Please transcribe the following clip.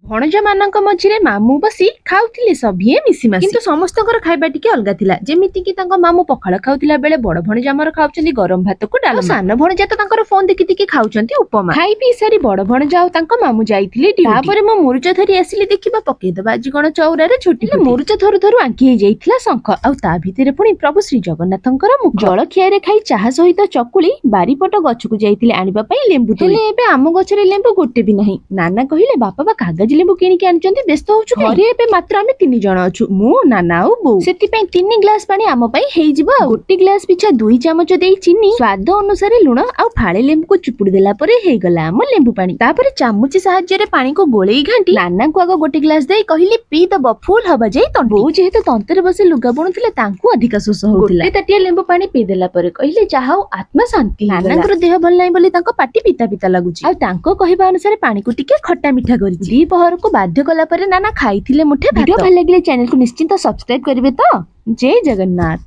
ଭଣଜା ମାନଙ୍କ ମଝିରେ ମାମୁଁ ବସି ଖାଉଥିଲେ ସଭିଏ ମିଶିମାସି। କିନ୍ତୁ ସମସ୍ତଙ୍କର ଖାଇବା ଟିକେ ଅଲଗା ଥିଲା। ଯେମିତି କି ତାଙ୍କ ମାମୁଁ ପଖାଳ ଖାଉଥିଲା ବେଳେ ବଡ ଭଣଜା ଆମର ଖାଉଛନ୍ତି ଗରମ ଭାତକୁ ଡାଲମା। ସାନ ଭଣଜା ତ ତାଙ୍କର ଫୋନ ଦେଖି ଦେଖି ଖାଉଛନ୍ତି ଉପମା। ଖାଇ ପିଇ ସାରି ବଡ ଭଣଜା ଆଉ ତାଙ୍କ ମାମୁଁ ଯାଇଥିଲେ ଡ୍ୟୁଟି। ତାପରେ ମୁଁ ମୁରୁଚ ଧରି ଆସିଲି ଦେଖିବା ପକେଇଦବା ଆଜି କଣ ଚଉରାରେ ଛୁଟି। ମୁରୁଚ ଧରୁ ଧରୁ ଆଙ୍କି ହେଇଯାଇଥିଲା ଶଙ୍ଖ, ଆଉ ତା ଭିତରେ ପୁଣି ପ୍ରଭୁ ଶ୍ରୀ ଜଗନ୍ନାଥଙ୍କର ମୁଖ। ଜଳଖିଆରେ ଖାଇ ଚାହା ସହିତ ଚକୁଳି ବାରିପଟ ଗଛକୁ ଯାଇଥିଲେ ଆଣିବା ପାଇଁ ଲେମ୍ବୁ। ହେଲେ ଏବେ ଆମ ଗଛରେ ଲେମ୍ବୁ ଗୋଟେ ବି ନାହିଁ। ନାନା କହିଲେ ବାପା ବା କାଗଜ ଲେମ୍ବୁ କିଣିକି ଆଣିଛନ୍ତି, ବ୍ୟସ୍ତ ହଉଛୁ ଘରେ ଏବେ ମାତ୍ର ଆମେ 3 ଜଣ ଅଛୁ, ମୁଁ ନାନା ଆଉ ବୋଉ। ସେଥିପାଇଁ 3 ଗ୍ଲାସ ପାଣି ଆମ ପାଇଁ ହେଇଯିବ। ଆଉ ଗୋଟେ ଗ୍ଲାସ ପିଛା 2 ଚାମଚ ଦେଇ ଚିନି, ସ୍ୱାଦ ଅନୁସାରେ ଲୁଣ ଆଉ ଫାଳେ ଲେମ୍ବୁକୁ ଚିପୁଡ଼ି ଦେଲା ପରେ ହେଇଗଲା ଆମ ଲେମ୍ବୁ ପାଣି। ତାପରେ ଚାମୁଚି ସାହାଯ୍ୟରେ ପାଣିକୁ ଗୋଳେଇ ଘାଣ୍ଟି ନାନାଙ୍କୁ ଆଗ ଗୋଟେ ଗ୍ଲାସ ଦେଇ କହିଲି ପିଇ ଦବ ଫୁଲ ହବା ଯାଇ ତଣ୍ଟି। ବୋଉ ଯେହେତୁ ତନ୍ତରେ ବସି ଲୁଗା ବୁଣୁଥିଲେ ତାଙ୍କୁ ଅଧିକା ଶୋଷ ହଉଥିଲା। ଗୋଟେ ତାଟିଆ ଲେମ୍ବୁ ପାଣି ପିଇ ଦେଲା ପରେ କହିଲେ ଯାହା ହଉ ଆତ୍ମା ଶାନ୍ତି। ନାନାଙ୍କର ଦେହ ଭଲ ନାହିଁ ବୋଲି ତାଙ୍କ ପାଟି ପିତା ପିତା ଲାଗୁଛି, ଆଉ ତାଙ୍କ କହିବା ଅନୁସାରେ ପାଣିକୁ ଟିକେ ଖଟା ମିଠା କରିଛି। ଦିପହରକୁ ବାଧ୍ୟ କଲା ପରେ ନାନା ଖାଇଥିଲେ ମୁଠେ ଭାତ। ଭିଡିଓ ଭଲ ଲାଗିଲେ ଚ୍ୟାନେଲକୁ ନିଶ୍ଚିନ୍ତ ସବସ୍କ୍ରାଇବ କରିବେ ତ। ଜୟ ଜଗନ୍ନାଥ।